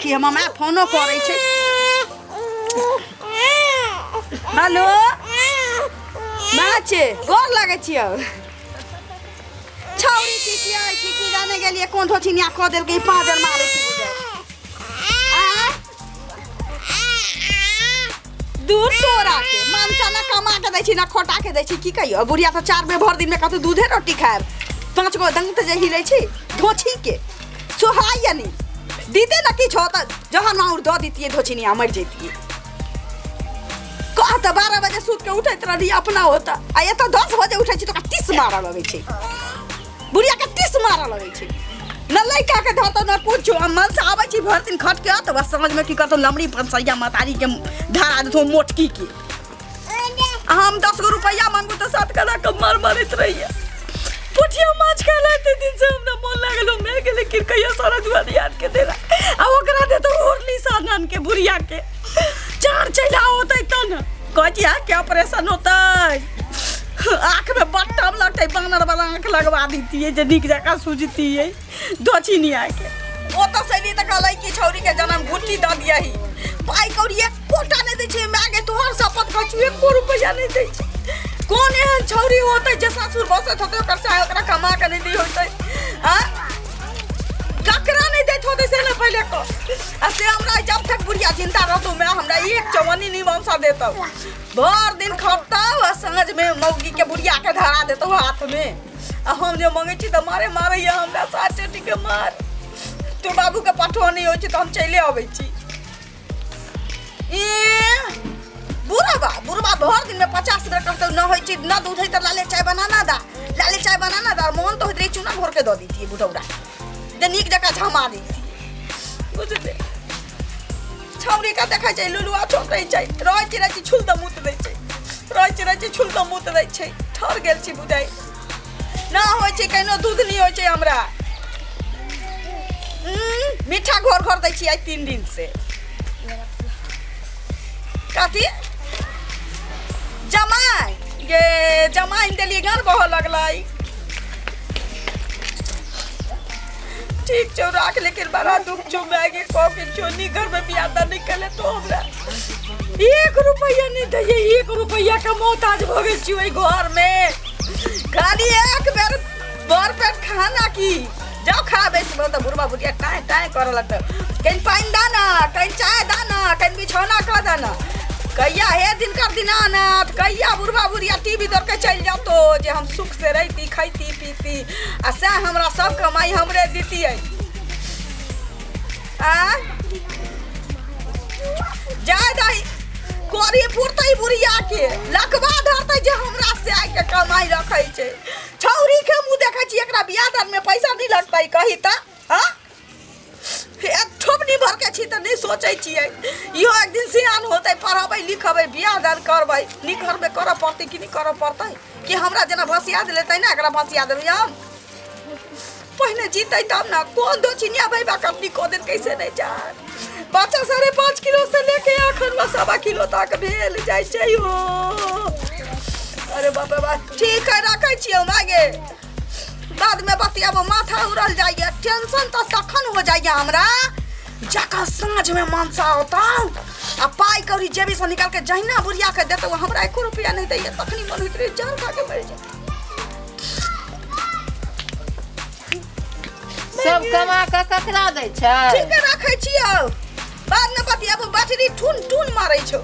छी हम माय फोनो करै छै हेलो माचे गोर लागै छियौ छौरी की जाने गेलिए कोन धोछिनिया क देलकै पाजर मारै छी दूध तोरा के मनसा न कमा के दै छी न खोटा के दै छी की कहियो बुढ़िया तो 4 में भर दिन में कतौ दूधे रोटी खाएब 5 गो दंग त जे हिलै छी धोछी के सोहाय यानी दीदे न की छ त जहन माउर द दितिए धोछिनिया मर जैतिए कह त 12 बजे सूत के उठैत रही अपना होता आ ये त 10 बजे उठै छी त 30 मारा लगै छै बुढ़िया के 30 मारा लगै छै न लइका के धत न पूछो मन से आबै छी भर दिन खट के त बस समझ में की करतो लमड़ी पंसैया मतारी के धारा दो मोटकी के हम 10 गो रुपया मांगू त 7 कला के मार मारत रहिए पुठिया माछ खालाते दिन से हमरा मन लागलो मैं गेले कि कहिया सारा दुआरी याद के देला आ ओकरा दे तो होरली सानन के बुढ़िया के चार चला होतै त न कहिया के ऑपरेशन होतै आँख में बट्टम लगतै बानर वाला आँख लगवा दीतिए जे निक जका सुजतिए दोछिनिया के ओ त सही त कहलै कि छौरी के जन्म गुट्टी द दियही पाई कौड़ी एक कोटा नै दै छै मागे तोहर शपथ कहछु 1 रुपया नै दै छै कौन एहन छौरी होतै जे ससुर बसत होतै ओकर से ओकरा कमा के नै दी होतै हां ककरा नै दैत होतै से न पहिले को आ से हमरा जब तक बुढ़िया चिंता रहतो मैं हमरा एक चवनी नहीं वंशा देतौ भर दिन खटतौ आ सांझ में मौगी के बुढ़िया के धरा देतौ हाथ में आ हम जे मांगे छी त मारे या हमरा साचटी के मार तू बाबू के पठो नहीं होय छै त हम चले आबै छी ए बुढ़वा भर दिन में 50 मिनट कहते न होई छी न दूध है त लाले चाय बनाना दा मोहन तो होतरे चूना घोर के द दीतिए बुढ़ौड़ा जे निक जका झमा दीतिए बुझले छौरी का देखा छै लुलुआ छोटै छै रोय चिराची छुल द मुत दै छै ठर गेल छी बुझाई ना होय छै कनो दूध नहीं होय छै हमरा मीठा घोर दै छी आई 3 दिन से काती जमाई देलिए गान कह लगलाई ठीक छौ राख लेकिन बड़ा दुख छौ मैगे कॉफी छोनी घर में बियादा निकले तो हमरा 1 रुपया नहीं दइए 1 रुपया का मोहताज हो गेल छी ओई घर में खाली एक बेर भर पेट खाना की जाओ खा बेस बोल त बुढ़वा बुढ़िया टाय कर लगत कहीं पानी दाना कहीं चाय दाना कहीं बिछौना का दाना कहिया हे दिन कर दिना ना कहिया बुढ़वा बुढ़िया टीवी देख के चल जातो जे हम सुख से रहती खाती पीती आ से हमरा सब कमाई हमरे दीती है आ जाय दही कोरी पुरतै बुढ़िया के लकवा धरतै जे हमरा से आइ के कमाई रखै छै छौरी के मुंह देखै छी एकरा बियाह दान में पैसा नहीं लगतै कही त हां ठोपनी भर के छी त नहीं सोचै छियै इहो एक दिन सियान होतै पढ़बै लिखबै बियाह दान करबै नहीं करबै करऽ पड़तै कि नहीं करऽ पड़तै कि हमरा जना भसिया देतै ना एकरा भसिया देबै हम पहले जीतै तब ना कोन दो चिनिया भाईबा कंपनी को दिन कैसे नहीं जान बच्चा 5.5 किलो से लेके अखन 1.25 किलो तक भेल जाय छै हो अरे बाप रे बाप ठीक है रखै छियै मागे बाद में बतियाबो माथा उड़ल जाइए टेंशन तो तखन हो जाइए हमरा जका सांझ में मनसा होता आ पाई कौड़ी जेबी से निकाल के जहिना बुढ़िया के देतो हमरा 1 रुपया नहीं दैए तखनी मन होइत रहे जान खा के मर जाए सब कमा के ककरा दै छै ठीक है रखै छियौ बाद में बतियाबो बैटरी ठुन मारै छौ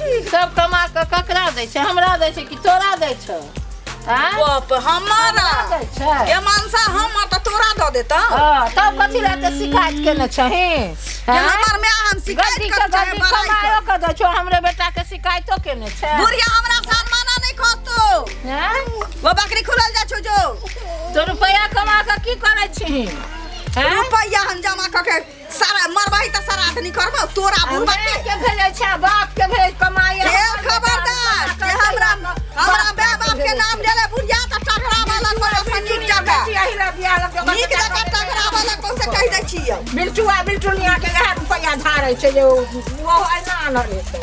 ठीक सब कमा के ककरा दै छै हमरा दै छै कि तोरा दै छै बाप हमारा ये मानसा हम त तोरा द देता हां तब कथि रहते शिकायत केने छही हमर में हम शिकायत कर कमायो के द छो हमरे बेटा के शिकायतो केने छै बुढ़िया हमरा सम्मान नहीं खस्तो हैं वो बकरी खुलल जा छो जो तो रुपया कमा के की करे छी रुपया हम जमा क के सारा मरबाई त सारा आदमी करबो तोरा बुढ़वा के भेजै छै बाप के भेज कमाई ए खबरदार जे हमरा बे बाप के नाम लेले बुढ़िया त टकरा वाला को निक जका निक जका टकरा वाला को से कह दै छियै बिल्टुनिया के रुपया धारै छै जे वो एना न लेतै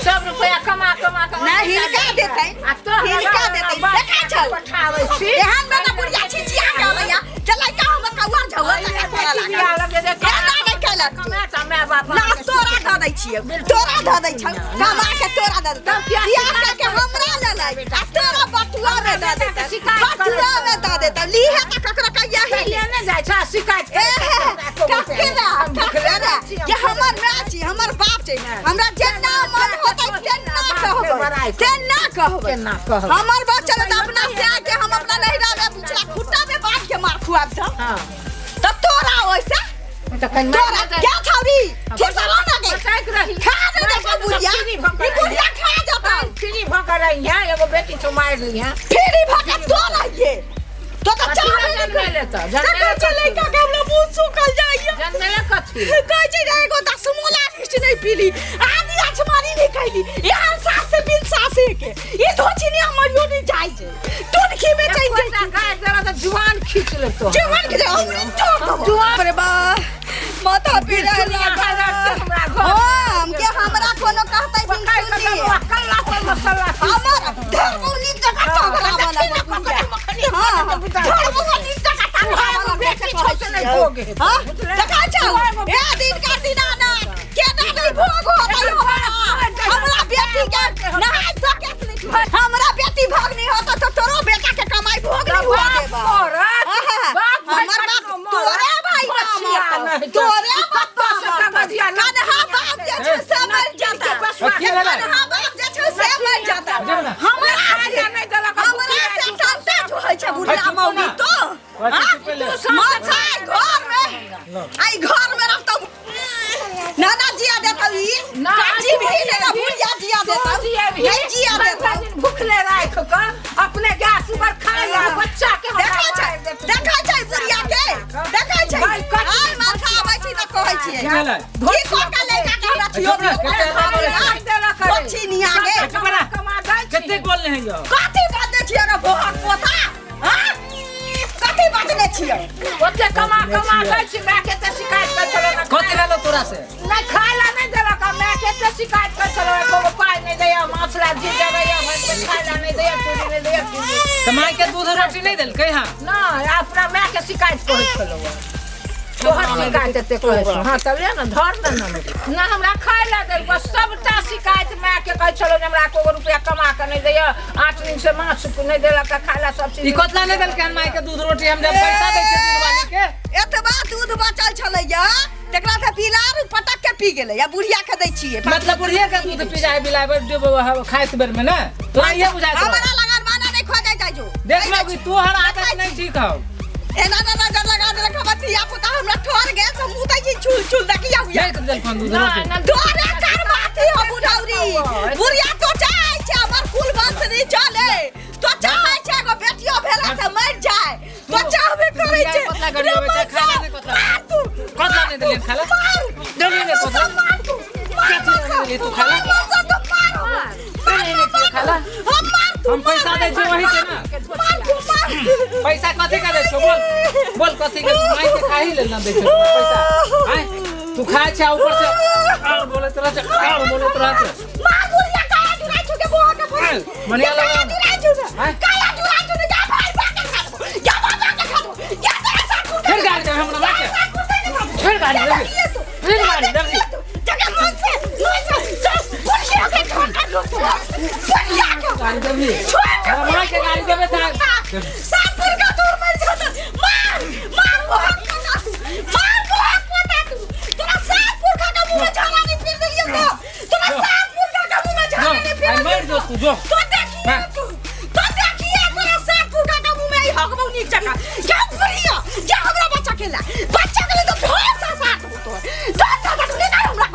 सब रुपया कमा के नहीं हिलका देतै आ तो हिलका देतै देखै छ पठाबै छी एहन में त बुढ़िया छिचिया गेलैया चलै का हम कौआ झौआ लगा बिया लगे जे एना नहीं देलक कमाता मैं बाप ना तोरा द दै छियै तोरा द दै छै कमा के तोरा द दे बियाह के हमरा ले लै आ तोरा बटुआ में द दे बटुआ में द दे त लीहे त ककरा कहिया ही लेने जाय छै शिकायत ककरा ये हमर माय छी हमर बाप छै हमरा जेना मन होतै तेना कहबै हमर बच्चा त अपना से के हम अपना नहिरा में बुचला खुट्टा में बांध के मार खुआब त हां तब तोरा ओइसे त कन तोरा क्या छौरी ठीक से ना गे काट रही खा दे देखो बुढ़िया ई बुढ़िया खा जाता फ्री भकर रही है एगो बेटी तो मार ली है फ्री भकर तो रहिए तो चाहे जनले त जनले चले का हमरा मुंह सुखल जाइए जनले कथि कहै छै एगो दसमोला किछ नहीं पीली आधी अछमारी नहीं खैली यहाँ सास से बिन सासे के ये धोचिनी हमर यो नहीं जाय छै टुनखी में चैन बेटा गाय जरा त जुआन खींच ले तो जुआन के जुआन अरे बा माथा पीड़ा लगा हम के हमरा कोनो कहतै बिन कल्ला पर मसाला हमर धर्मोनी जगह चौगला वाला हां धर्मोनी जगह वाला बेटे छोटे नहीं भोगे हां देखा चल ए दिन का दिनाना केना नहीं भोग होतै हमरा बेटी के नहाय सके नहीं हमरा बेटी भोग नहीं होता तो तोरो बेटा के कमाई भोग नहीं हुआ देबा बाप हमर बाप तोरे भाई नाम तोरे बाप से कन्हा बाप जे छै से मर जाता कन्हा बाप जे छै से मर जाता हमरा नहीं देलक हमरा से तंते होय छै बुढ़िया मौनी तो माछा घर में आई घर में रखतो नाना जिया देता ई काची भी लेना बुढ़िया जिया देता नहीं जिया देता भूखले राख के अपने गैस पर खाया बच्चा के देखा छै बुढ़िया के देखा छै आई माथा आबै छै त कहै छियै धोई कोका ले का हमरा छियो बच्ची नहीं आगे कमा दै कते बोलने हैं यो कथि बात दे छियै रे बहुत पोता हां कथि बात दे छियै ओते कमा दै छी मैं के त शिकायत कर चलो ना कते लालो तोरा से नहीं खाला नहीं देलक मैं के त शिकायत कर चलो एको पाई नहीं देया मछला जी देया भर खाला नहीं देया चूड़ी नहीं देया तमाई के दूध रोटी नहीं देल कहीं हां ना अपना मैं के शिकायत कर चलो तोहर शिकायत ते कहै हां तब ले ना धर ना हमरा खाला दे बस सबटा शिकायत मैं के कह चलो हमरा को रुपया कमा के नहीं देया 8 दिन से माछ नहीं देलक खाला सब चीज ई कतला नहीं देल के माई के दूध रोटी हम जब पैसा दै छै दूध वाली के एतबा दूध बचल छलैया तेकरा से पिलार पटक के पी गेलै या बुढ़िया के दै छियै मतलब बुढ़िया के दूध पी जाए बिलाए खाइत बेर में ना तोरा ये बुझाय हमरा लगन माना नहीं खो जाय जो देख लो कि तोहर आदत नहीं ठीक हौ एना ना नजर लगा दे खबतिया पुता हमरा ठोर गेल से मुंह दै छी छुल देखिया हुआ नहीं देल फोन दूध रोटी ना तोरे करबाती हो बुढ़ौरी बुढ़िया तो चाहे छै हमर कुल वंश नहीं चले तो चाहे छै एगो बेटियो भेला से मर जाए तो चाहबे करे छै कतला गड़ी होवे छै खाना नहीं कतला नहीं देले खाला देले नहीं कतला ये तू खाला नहीं खाला हम पैसा दे छी वही से ना पैसा कथी का दे छो बोल कथी के माई के खाही ले ना दे छो पैसा हैं तू खाए छ ऊपर से और बोले तोरा से और बोले तोरा से मां बुढ़िया काया जुराई छु के बोहा के फोन मनिया लगा जुराई छु काया जुराई छु जा भाई बाके खा या बाबा के खा या ऐसा फिर गाड़ी दे हमरा लाके फिर गाड़ी दे जगह मन से बुढ़िया के खा लो बुढ़िया के गाड़ी दे हमरा के गाड़ी देबे था सापुर का दूर मर जाता मार बहुत पता तू तेरा सापुर का मुंह में झाला नहीं फिर दिया तो तेरा सापुर का मुंह में झाला नहीं फिर मर जो तू जो तो देखिए तेरा सापुर का मुंह में हक बहु नीचे का क्या बुढ़िया क्या हमरा बच्चा के लिए तो ढोल सा साथ तो निकाल हमरा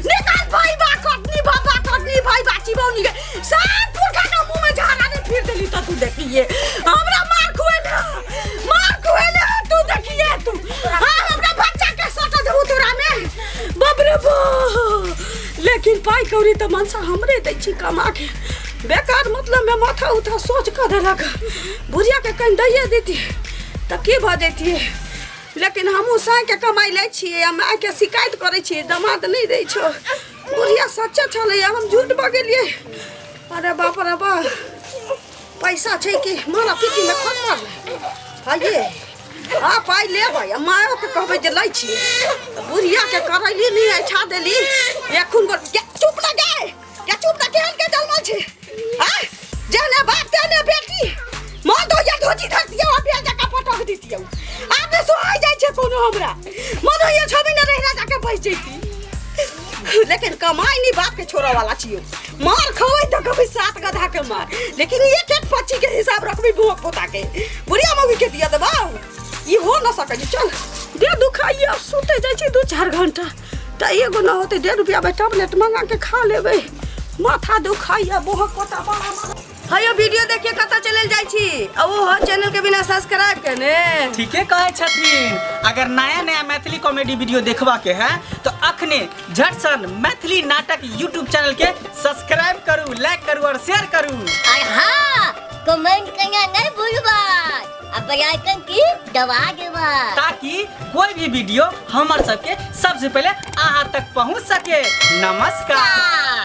निकाल भाई बा कटनी भाई बाची बहु नी सापुर का मुंह में झाला नहीं फिर दिली तो तू देखिए हमरा मार खुए ना तू देखिए तू हां हमरा बच्चा के सटा देबू तोरा में बाप रे बा लेकिन पाई कौड़ी त मनसा हमरे दै छी कमा के बेकार मतलब में माथा उठा सोच कर देलक बुढ़िया के कहीं दैए देती त की भ जैती लेकिन हमहू साय के कमाई लै छियै हम माय के शिकायत करै छियै दामाद नहीं दै छो बुढ़िया सच्चा छलै हम झूठ बगेलिए अरे बाप रे बा पैसा छै कि मारा पीटी में खत्म आइए आ पाई लेबै मायो के कहबै जे लै छी बुढ़िया के करैली नहीं ऐठा देली एखुन गोर चुप ना गे या चुप ना केहन के जलमल छी आ जने बाप तेने बेटी मन तो या धोती धर दियो आ बेल जका पटक दितियो आबे सोहाय जाय छै कोनो हमरा मन ये छबी न रहिना जाके बैठ जैती लेकिन कमाई नहीं बाप के छोरा वाला छियो मार खवै तो कभी 7 गधा के मार लेकिन एक एक पच्ची के हिसाब रखबी भोग पोता के बुढ़िया मौगी के दिया देबा ई हो न सकै चल दे दुखाई अब सुते जाय छी 2-4 घंटा त एगो न होते 1.5 रुपया में टैबलेट मंगा के खा लेबै माथा दुखाई भोग पोता बड़ा हयो वीडियो देखिए कता चलल जाय छी आ ओ हो चैनल के बिना सब्सक्राइब करने ठीके कहे छथिन। अगर नया नया मैथिली कॉमेडी वीडियो देखबा के है तो अखने झट सन मैथिली नाटक यूट्यूब चैनल के सब्सक्राइब करू, लाइक करू और शेयर करू और हाँ कमेंट करना नहीं भूलबा अब बेल आइकन की दबा देबा ताकि कोई भी वीडियो हमार सबके सबसे पहले अहाँ तक पहुंच सके। नमस्कार।